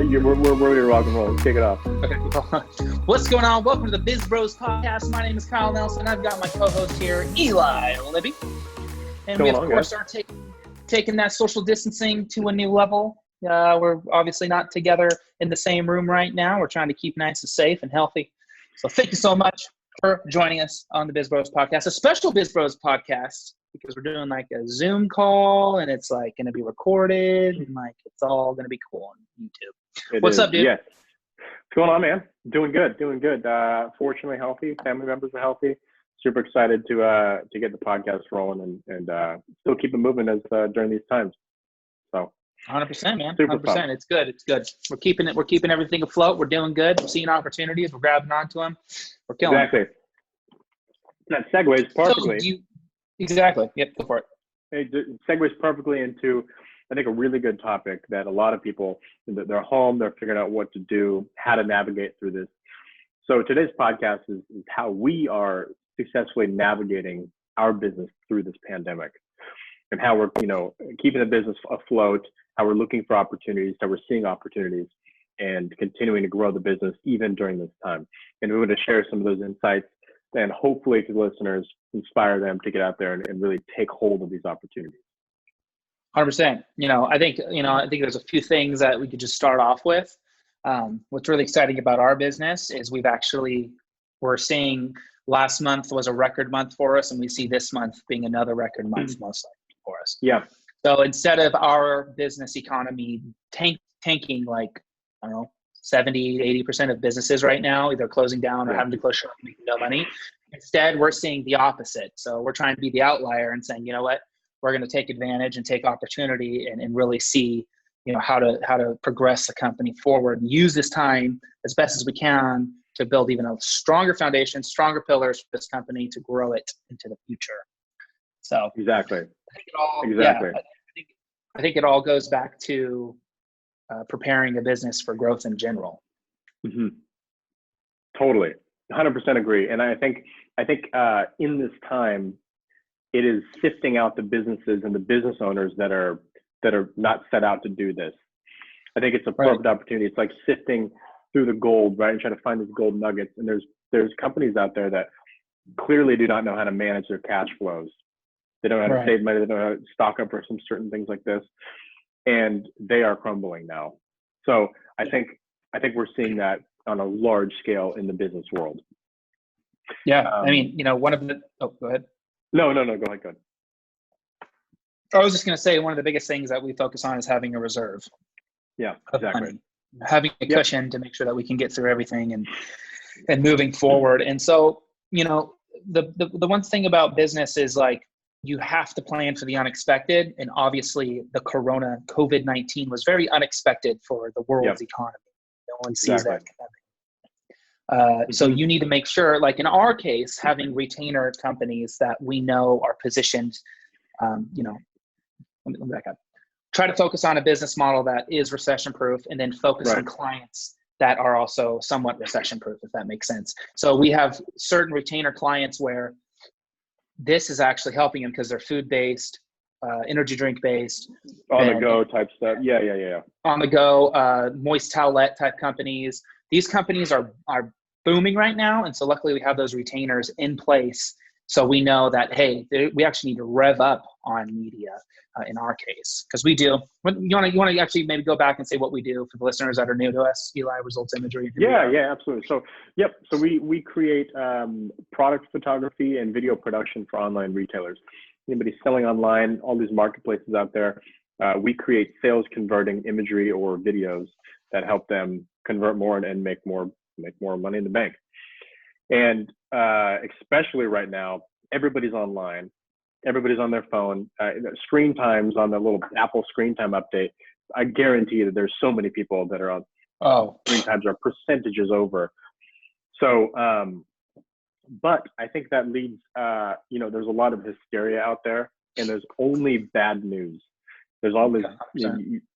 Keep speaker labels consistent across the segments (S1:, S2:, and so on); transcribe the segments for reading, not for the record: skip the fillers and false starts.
S1: We're ready to rock and roll. Let's kick it off.
S2: Okay. What's going on? Welcome to the Biz Bros podcast. My name is Kyle Nelson. I've got my co-host here, Eli Libby. And we, of course, are taking that social distancing to a new level. We're obviously not together in the same room right now. We're trying to keep nice and safe and healthy. So thank you so much for joining us on the Biz Bros podcast, a special Biz Bros podcast, because we're doing like a Zoom call and it's like going to be recorded and like it's all going to be cool on YouTube. What's up, dude?
S1: Yes. What's going on, man? Doing good. Fortunately healthy. Family members are healthy. Super excited to get the podcast rolling and still keep it moving as during these times. So
S2: 100%, man.
S1: Super
S2: 100%.
S1: fun.
S2: It's good. We're keeping everything afloat. We're doing good. We're seeing opportunities. We're grabbing onto them. We're killing
S1: exactly.
S2: it.
S1: That segues perfectly.
S2: So exactly. Yep. Go for it.
S1: It segues perfectly into, I think, a really good topic that a lot of people, they're home, they're figuring out what to do, how to navigate through this. So today's podcast is how we are successfully navigating our business through this pandemic, and how we're, keeping the business afloat, how we're looking for opportunities, how we're seeing opportunities, and continuing to grow the business even during this time. And we want to share some of those insights and hopefully to the listeners, inspire them to get out there and really take hold of these opportunities.
S2: 100%. I think there's a few things that we could just start off with. What's really exciting about our business is we're seeing last month was a record month for us, and we see this month being another record month most likely for us.
S1: Yeah.
S2: So instead of our business economy tanking, like, I don't know, 70, 80% of businesses right now, either closing down or having to close shop, making no money. Instead, we're seeing the opposite. So we're trying to be the outlier and saying, you know what, we're going to take advantage and take opportunity and really see, how to progress the company forward and use this time as best as we can to build even a stronger foundation, stronger pillars for this company to grow it into the future. So
S1: exactly.
S2: I think it all goes back to preparing a business for growth in general.
S1: Mm-hmm. Totally. 100% agree. And I think in this time, it is sifting out the businesses and the business owners that are not set out to do this. I think it's a perfect opportunity. It's like sifting through the gold, right? And trying to find these gold nuggets. And there's companies out there that clearly do not know how to manage their cash flows. They don't know how to save money. They don't know how to stock up for some certain things like this. And they are crumbling now. So I think we're seeing that on a large scale in the business world.
S2: Yeah. One of the, go ahead.
S1: No, go ahead.
S2: I was just going to say, one of the biggest things that we focus on is having a reserve.
S1: Yeah,
S2: of
S1: exactly.
S2: money. Having a cushion to make sure that we can get through everything and moving forward. And so, the one thing about business is like, you have to plan for the unexpected. And obviously the COVID-19 was very unexpected for the world's economy. No one sees that coming. So you need to make sure, like in our case, having retainer companies that we know are positioned, let me back up. Try to focus on a business model that is recession proof, and then focus on clients that are also somewhat recession proof, if that makes sense. So we have certain retainer clients where this is actually helping them because they're food-based, energy drink-based.
S1: On the go type stuff. Yeah.
S2: On the go, moist towelette type companies. These companies are booming right now. And so luckily we have those retainers in place. So we know that, hey, we actually need to rev up on media in our case, because we do. You want to actually maybe go back and say what we do for the listeners that are new to us, Eli, Results Imagery.
S1: Yeah, absolutely. So, So we create product photography and video production for online retailers. Anybody selling online, all these marketplaces out there, we create sales converting imagery or videos that help them convert more and make more money in the bank. And especially right now, everybody's online. Everybody's on their phone. Screen times on the little Apple screen time update. I guarantee that there's so many people that are on screen times are percentages over. So, but I think that leads, there's a lot of hysteria out there, and there's only bad news. There's all this,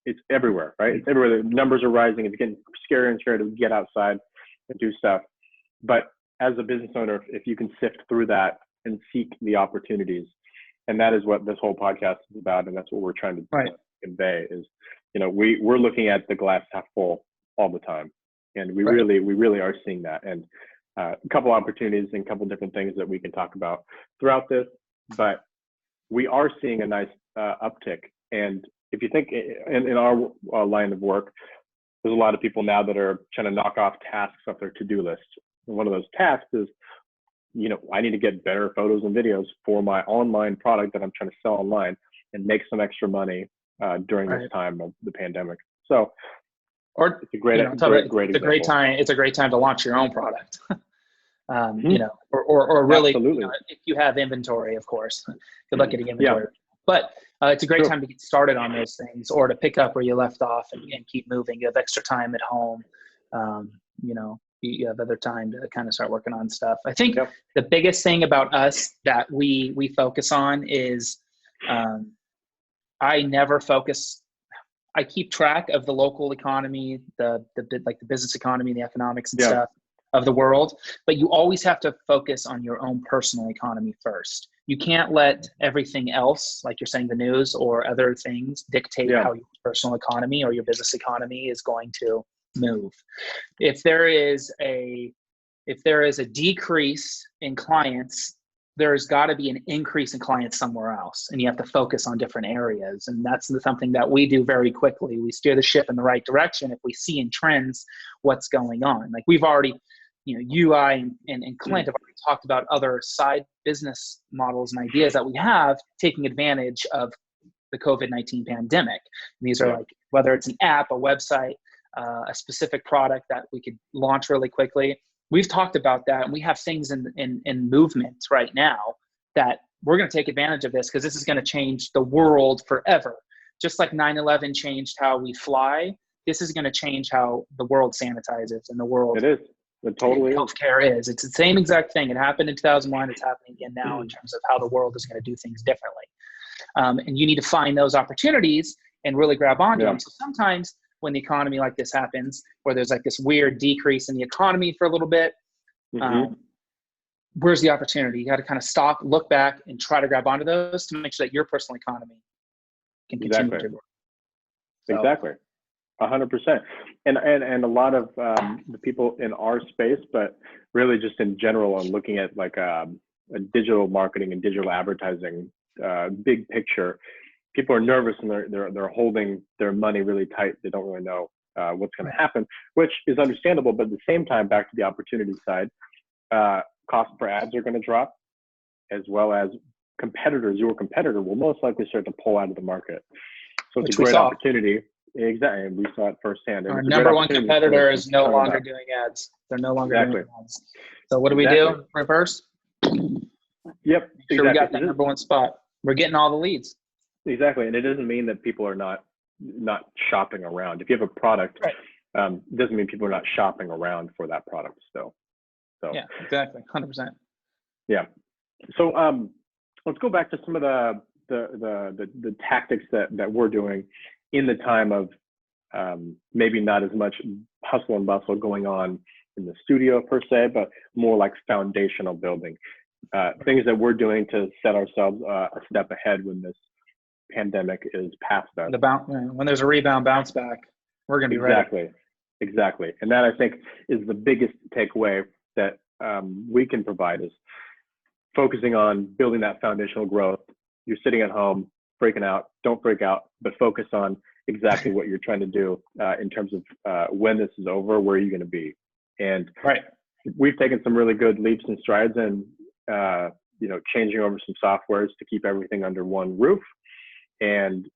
S1: it's everywhere, right? It's everywhere. The numbers are rising. It's getting scarier and scarier to get outside and do stuff. But as a business owner, if you can sift through that and seek the opportunities, and that is what this whole podcast is about, and that's what we're trying to convey is, we're looking at the glass half full, all the time. And we
S2: Right.
S1: really are seeing that. And a couple opportunities and a couple different things that we can talk about throughout this, but we are seeing a nice uptick. And if you think in our line of work, there's a lot of people now that are trying to knock off tasks off their to-do list. And one of those tasks is, I need to get better photos and videos for my online product that I'm trying to sell online and make some extra money during this time of the pandemic. So,
S2: or
S1: it's a great example.
S2: It's a great time to launch your own product. Or really, if you have inventory, of course, good luck getting inventory. But it's a great time to get started on those things, or to pick up where you left off and keep moving. You have extra time at home. You have other time to kind of start working on stuff. I think the biggest thing about us that we focus on is I never focus. I keep track of the local economy, the business economy, the economics and stuff of the world, but you always have to focus on your own personal economy first. You can't let everything else, like you're saying, the news or other things, dictate how your personal economy or your business economy is going to move. If there is a decrease in clients, there's got to be an increase in clients somewhere else, and you have to focus on different areas. And that's something that we do very quickly. We steer the ship in the right direction if we see in trends what's going on. Like we've already, UI and Clint have already talked about other side business models and ideas that we have taking advantage of the COVID-19 pandemic. And these are like, whether it's an app, a website, a specific product that we could launch really quickly. We've talked about that, and we have things in movement right now that we're going to take advantage of this, because this is going to change the world forever. Just like 9/11 changed how we fly, this is going to change how the world sanitizes and the world.
S1: It is. It totally
S2: healthcare is. It's the same exact thing. It happened in 2001. It's happening again now in terms of how the world is going to do things differently. And you need to find those opportunities and really grab onto them. So sometimes when the economy like this happens, where there's like this weird decrease in the economy for a little bit, where's the opportunity? You got to kind of stop, look back, and try to grab onto those to make sure that your personal economy can continue to work.
S1: Exactly. 100%. And a lot of the people in our space, but really just in general, on looking at like a digital marketing and digital advertising big picture, people are nervous, and they're holding their money really tight. They don't really know what's going to happen, which is understandable. But at the same time, back to the opportunity side, cost per ads are going to drop, as well as your competitor will most likely start to pull out of the market. So it's a great opportunity. Exactly. And we saw it firsthand.
S2: Our number one competitor is no longer doing ads. They're no longer doing ads. So what do we do? Reverse?
S1: Yep.
S2: Make sure we got that number one spot. We're getting all the leads.
S1: Exactly. And it doesn't mean that people are not shopping around. If you have a product, it doesn't mean people are not shopping around for that product still. So
S2: yeah, exactly. 100%.
S1: Yeah. So let's go back to some of the tactics that we're doing in the time of maybe not as much hustle and bustle going on in the studio per se, but more like foundational building. Things that we're doing to set ourselves a step ahead when this pandemic is past us.
S2: When there's a rebound bounce back, we're going to be ready.
S1: Exactly. And that, I think, is the biggest takeaway that we can provide, is focusing on building that foundational growth. You're sitting at home freaking out, don't freak out, but focus on exactly what you're trying to do in terms of when this is over, where are you going to be? And we've taken some really good leaps and strides in changing over some softwares to keep everything under one roof, and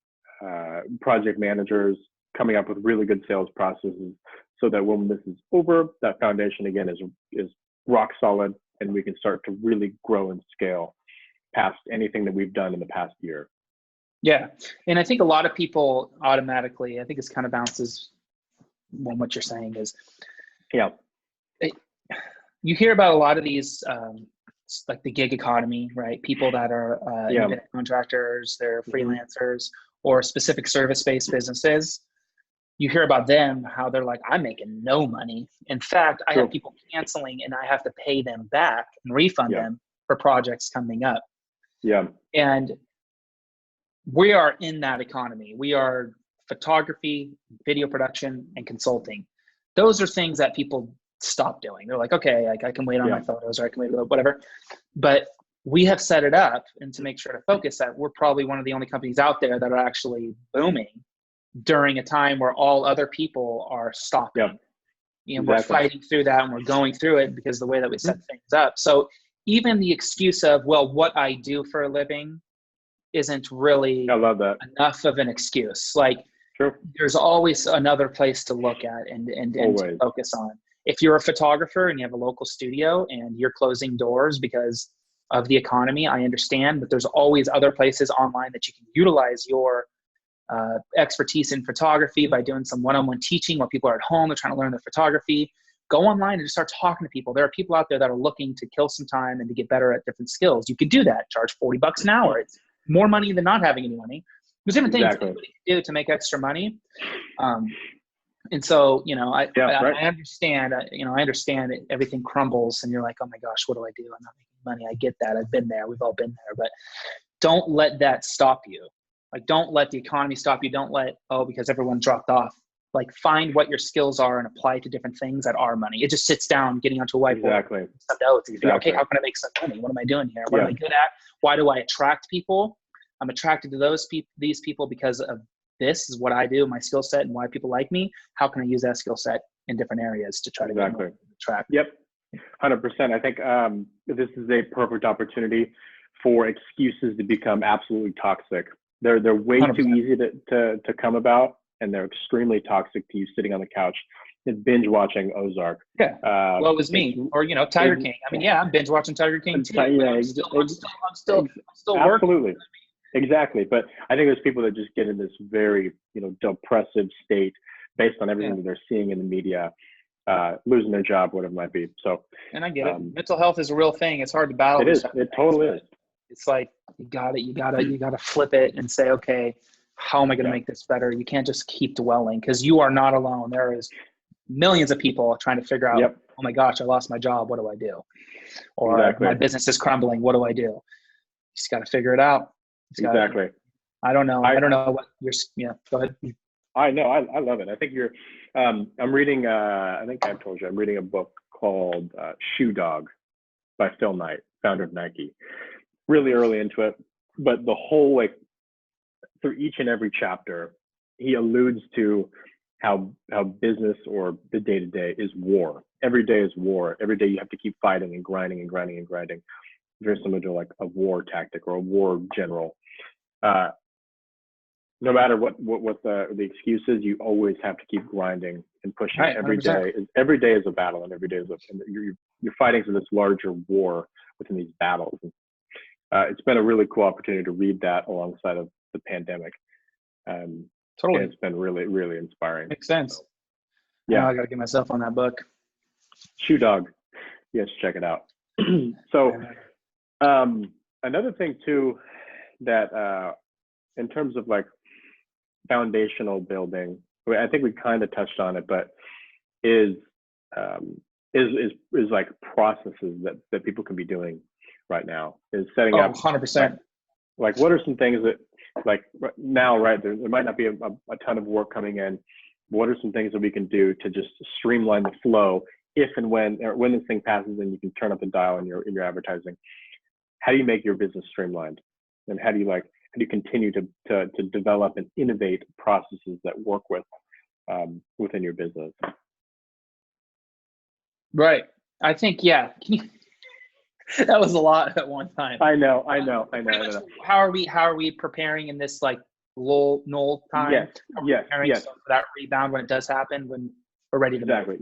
S1: project managers coming up with really good sales processes, so that when this is over, that foundation again is rock solid, and we can start to really grow and scale past anything that we've done in the past year.
S2: Yeah. And I think a lot of people automatically, I think it's kind of bounces on what you're saying is, you hear about a lot of these, like the gig economy, right? People that are independent contractors, they're freelancers, or specific service-based businesses. You hear about them, how they're like, I'm making no money. In fact, I have people canceling, and I have to pay them back and refund them for projects coming up.
S1: Yeah.
S2: And we are in that economy. We are photography, video production, and consulting. those are things that people stop doing. They're like, okay, I can wait on my photos, or I can wait, whatever. But we have set it up, and to make sure to focus that we're probably one of the only companies out there that are actually booming during a time where all other people are stopping.
S1: Yep.
S2: You know, we're fighting through that, and we're going through it because of the way that we set things up. So even the excuse of, well, what I do for a living isn't really enough of an excuse. Like, there's always another place to look at and to focus on. If you're a photographer and you have a local studio and you're closing doors because of the economy, I understand, but there's always other places online that you can utilize your expertise in photography by doing some one-on-one teaching while people are at home, they're trying to learn their photography. Go online and just start talking to people. There are people out there that are looking to kill some time and to get better at different skills. You could do that, charge $40 an hour. It's more money than not having any money. There's different things anybody can do to make extra money. And so, you know, I understand, I understand everything crumbles and you're like, oh my gosh, what do I do? I'm not making money. I get that. I've been there. We've all been there, but don't let that stop you. Like, don't let the economy stop you. Don't let, because everyone dropped off. Like, find what your skills are and apply to different things that are money. It just sits down, getting onto a whiteboard. Okay, how can I make some money? What am I doing here? What am I good at? Why do I attract people? I'm attracted to these people because of this is what I do, my skill set, and why people like me. How can I use that skill set in different areas to try to get more attract?
S1: Yep, 100%. I think this is a perfect opportunity for excuses to become absolutely toxic. They're way 100%. Too easy to come about, and they're extremely toxic to you sitting on the couch and binge watching Ozark.
S2: Yeah. Well, it was me, or Tiger King. I mean, I'm binge watching Tiger King too. I'm still working.
S1: Absolutely. Exactly. But I think there's people that just get in this very, depressive state based on everything that they're seeing in the media, losing their job, whatever it might be. So,
S2: and I get it. Mental health is a real thing. It's hard to battle.
S1: It is. It totally is.
S2: It's like, you gotta flip it and say, okay, how am I going to make this better? You can't just keep dwelling, because you are not alone. There is millions of people trying to figure out, oh my gosh, I lost my job. What do I do? Or my business is crumbling. What do I do? You just got to figure it out.
S1: Exactly.
S2: I don't know. I don't know what you're, go ahead.
S1: I know. I love it. I think I'm reading, I think I've told you, I'm reading a book called Shoe Dog by Phil Knight, founder of Nike. Really early into it, but the whole, through each and every chapter, he alludes to how business or the day-to-day is war. Every day is war. Every day you have to keep fighting and grinding and grinding and grinding. Very similar to like a war tactic or a war general. No matter what the excuse is, you always have to keep grinding and pushing. Right, every day is a battle, and every day is you're fighting for this larger war within these battles. And, it's been a really cool opportunity to read that alongside of the pandemic. Totally. It's been really, really inspiring.
S2: Makes sense.
S1: So,
S2: I got to get myself on that book.
S1: Shoe Dog. Yes, check it out. So another thing too, that in terms of like foundational building, I think we kind of touched on it, but is like processes that people can be doing right now, is setting up
S2: 100%.
S1: Like what are some things that, like now, right, there might not be a ton of work coming in. What are some things that we can do to just streamline the flow if and when this thing passes and you can turn up the dial in your advertising? How do you make your business streamlined? And how do you continue to develop and innovate processes that work within your business?
S2: Right. I think, that was a lot at one time.
S1: I know.
S2: How are we preparing in this like null time?
S1: Yes.
S2: For that rebound when it does happen, when we're ready to
S1: move.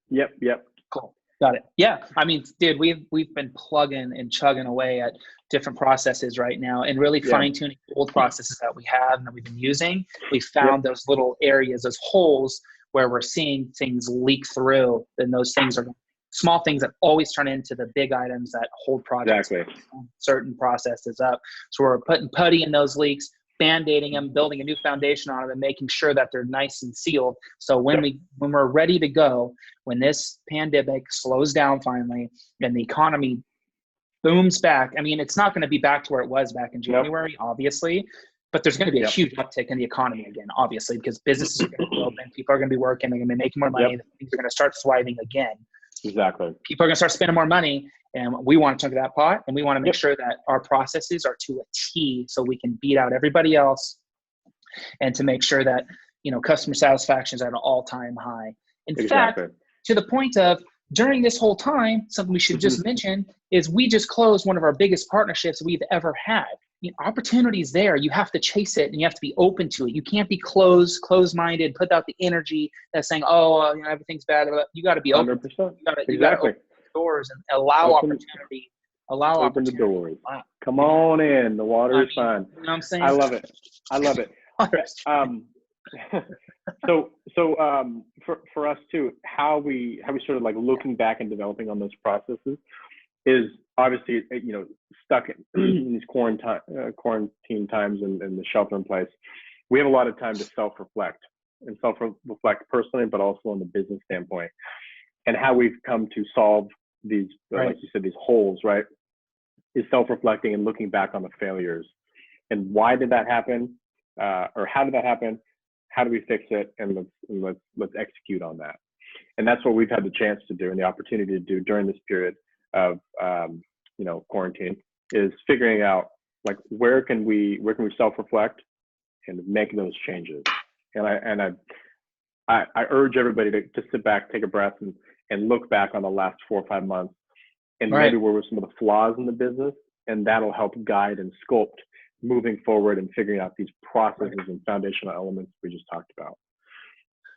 S1: Yep.
S2: Cool. Got it. Yeah. I mean, dude, we've been plugging and chugging away at different processes right now, and really fine tuning old processes that we have and that we've been using. We found those little areas, those holes where we're seeing things leak through, and those things are small things that always turn into the big items that hold projects, certain processes up. So we're putting putty in those leaks, band-aiding them, building a new foundation on them, and making sure that they're nice and sealed. So when we're ready to go, when this pandemic slows down finally and the economy booms back, I mean, it's not going to be back to where it was back in January, obviously, but there's going to be a
S1: Yep.
S2: huge uptick in the economy again, obviously, because businesses are going to be open, people are going to be working, they're going to be making more money,
S1: Yep.
S2: things are going to start thriving again.
S1: Exactly.
S2: People are going to start spending more money, and we want to chunk of that pot, and we want to make
S1: Yep.
S2: sure that our processes are to a T so we can beat out everybody else, and to make sure that, you know, customer satisfaction is at an all-time high. In fact, to the point of, during this whole time, something we should just mention is we just closed one of our biggest partnerships we've ever had. You know, opportunity is there. You have to chase it, and you have to be open to it. You can't be closed-minded, put out the energy that's saying, "Oh, you know, everything's bad." You got to be open.
S1: 100%.
S2: You got to open doors and allow opportunity.
S1: Open the doors. Wow. Come on in. The water is fine.
S2: You know what I'm saying?
S1: I love it. I love it. For us too, how we sort of like looking back and developing on those processes is obviously, you know, stuck in these quarantine times and the shelter in place. We have a lot of time to self-reflect personally, but also on the business standpoint, and how we've come to solve these, like you said, these holes, right? Is self-reflecting and looking back on the failures and why did that happen, or how did that happen? How do we fix it? And let's execute on that. And that's what we've had the chance to do and the opportunity to do during this period of you know, quarantine, is figuring out like where can we self-reflect and make those changes. And I urge everybody to sit back, take a breath, and look back on the last 4 or 5 months and maybe where were some of the flaws in the business, and that'll help guide and sculpt moving forward and figuring out these processes and foundational elements we just talked about.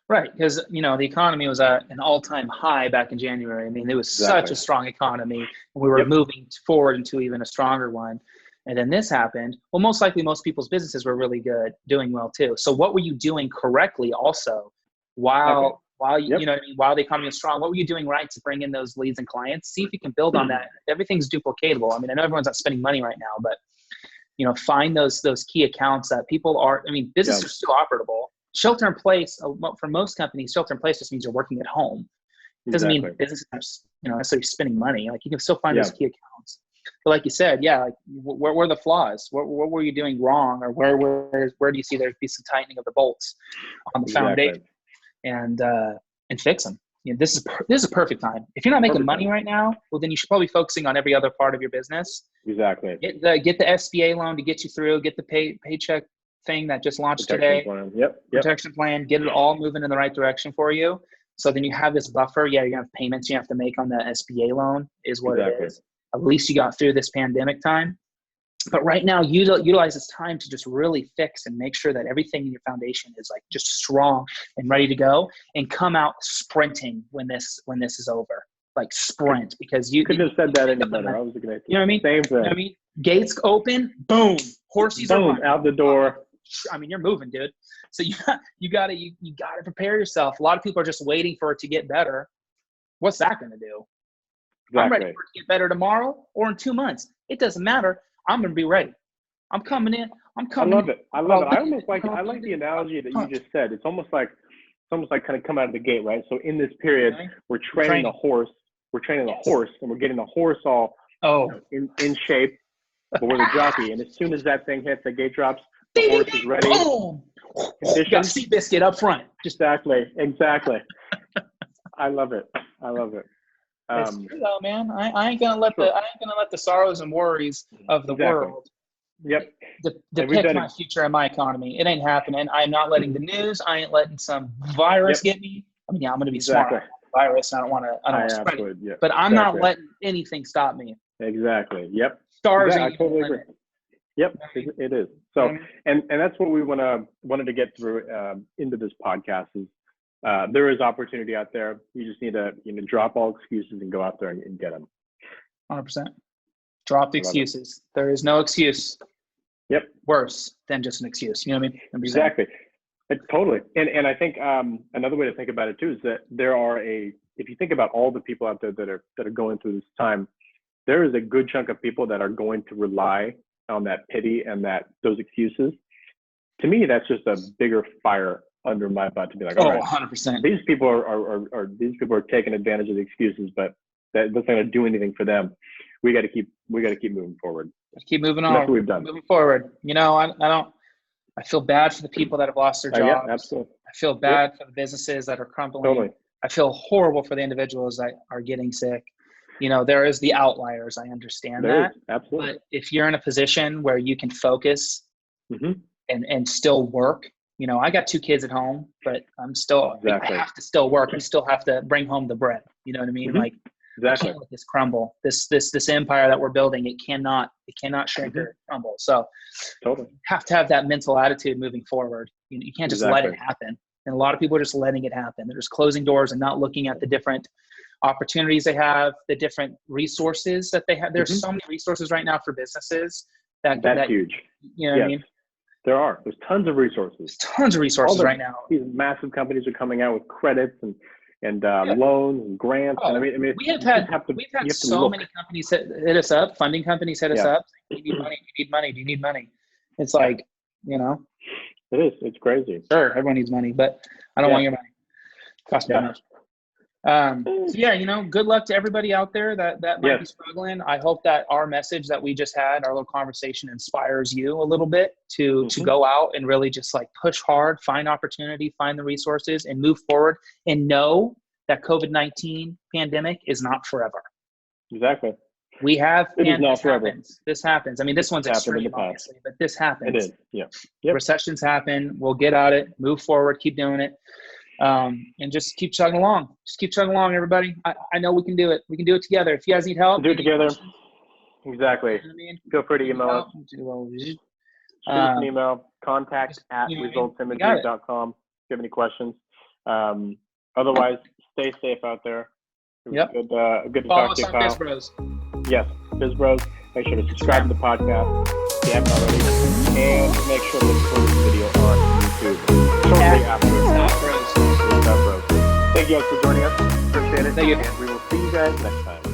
S2: Right, because, you know, the economy was at an all-time high back in January. I mean, it was such a strong economy, and we were moving forward into even a stronger one. And then this happened. Well, most likely most people's businesses were really good, doing well too. So what were you doing correctly also while you know what I mean, while the economy was strong? What were you doing right to bring in those leads and clients? See if you can build on that. Everything's duplicatable. I mean, I know everyone's not spending money right now, but, you know, find those key accounts that people are, I mean, businesses are still operable. Shelter in place, for most companies, shelter in place just means you're working at home. It doesn't mean businesses are, you know, necessarily spending money. Like, you can still find those key accounts. But like you said, like, where were the flaws? What were you doing wrong? Or where do you see there'd be some tightening of the bolts on the foundation, and fix them? You know, this is a perfect time. If you're not making money right now, well, then you should probably be focusing on every other part of your business.
S1: Exactly.
S2: Get the SBA loan to get you through. Get the paycheck thing that just launched today. Protection plan. Get it all moving in the right direction for you. So then you have this buffer. Yeah, you're gonna have payments you have to make on the SBA loan, is what it is. At least you got through this pandemic time. But right now, utilize this time to just really fix and make sure that everything in your foundation is like just strong and ready to go, and come out sprinting when this is over. Like, sprint, because you
S1: couldn't have said that any better. I was looking at
S2: you know what I mean?
S1: Same thing.
S2: You know what I mean? Gates open, boom, horses are running.
S1: Out the door.
S2: I mean, you're moving, dude. So you gotta prepare yourself. A lot of people are just waiting for it to get better. What's that gonna do? Exactly. I'm ready for it to get better tomorrow or in 2 months. It doesn't matter. I'm gonna be ready. I'm coming in. I love it. I like the analogy that you just said. It's almost like kind of come out of the gate, right? So in this period, we're training the horse. We're training the horse, and we're getting the horse all in shape. But we're the jockey, and as soon as that thing hits, the gate drops, the horse is ready. Boom! You got Seabiscuit up front.
S1: Exactly. I love it.
S2: It's true though, man. I ain't gonna let the sorrows and worries of the world depict my future and my economy. It ain't happening. I'm not letting the news. I ain't letting some virus get me. I mean, yeah, I'm gonna be smart. Virus. I don't want to spread it. But I'm not letting anything stop me.
S1: Exactly. Yep.
S2: Stars.
S1: I totally agree. Yep, it is. So, and that's what we wanted to get through into this podcast is there is opportunity out there. You just need to drop all excuses and go out there and get them.
S2: 100%. Drop the excuses. There is no excuse.
S1: Yep.
S2: Worse than just an excuse. You know what I mean?
S1: Exactly. Totally. And I think another way to think about it too is that if you think about all the people out there that are going through this time, there is a good chunk of people that are going to rely on that pity and those excuses. To me, that's just a bigger fire under my butt to be like, all right,
S2: 100%.
S1: These people are taking advantage of the excuses, but that's not going to do anything for them. We got to keep moving forward.
S2: Keep moving on.
S1: That's what we've done.
S2: Moving forward. You know, I don't. I feel bad for the people that have lost their jobs.
S1: Yeah, absolutely.
S2: I feel bad for the businesses that are crumbling.
S1: Totally.
S2: I feel horrible for the individuals that are getting sick. There is the outliers. I understand that.
S1: Absolutely.
S2: But if you're in a position where you can focus and still work, I got 2 kids at home, but I'm still, I have to still work. I still have to bring home the bread. You know what I mean? Like, I can't let this crumble. This empire that we're building, it cannot shrink or crumble. So you have to have that mental attitude moving forward. You can't just let it happen. And a lot of people are just letting it happen. They're just closing doors and not looking at the different opportunities they have, the different resources that they have. There's so many resources right now for businesses that's
S1: huge.
S2: You know what I mean?
S1: There's tons of resources.
S2: There's tons of resources right now.
S1: These massive companies are coming out with credits and loans and grants. And I mean,
S2: we've had so many companies hit us up. Funding companies hit us up. You need money. You need money. Do you need money? It's like,
S1: It is. It's crazy.
S2: Sure, everyone needs money, but I don't want your money. Cost me much. Good luck to everybody out there that might be struggling. I hope that our message that we just had, our little conversation, inspires you a little bit to go out and really just like push hard, find opportunity, find the resources, and move forward, and know that COVID-19 pandemic is not forever.
S1: Exactly.
S2: We have,
S1: this happens.
S2: This happens. I mean, this one's extreme, obviously, but this happens.
S1: It is. Yeah. Yep.
S2: Recessions happen. We'll get at it, move forward, keep doing it. And just keep chugging along. Just keep chugging along, everybody. I know we can do it. We can do it together. If you guys need help,
S1: do it together. Exactly.
S2: You know what I mean?
S1: Feel free to email us. Shoot us an email. contact@resultsimagery.com. If you have any questions. Otherwise, stay safe out there. It was good to talk to you, Kyle.
S2: Biz Bros.
S1: Yes, Biz Bros. Make sure to subscribe to the podcast if you haven't already, and make sure to look for this video on YouTube shortly after. Thank you guys for joining us. Appreciate it.
S2: Thank you.
S1: And we will see you guys next time.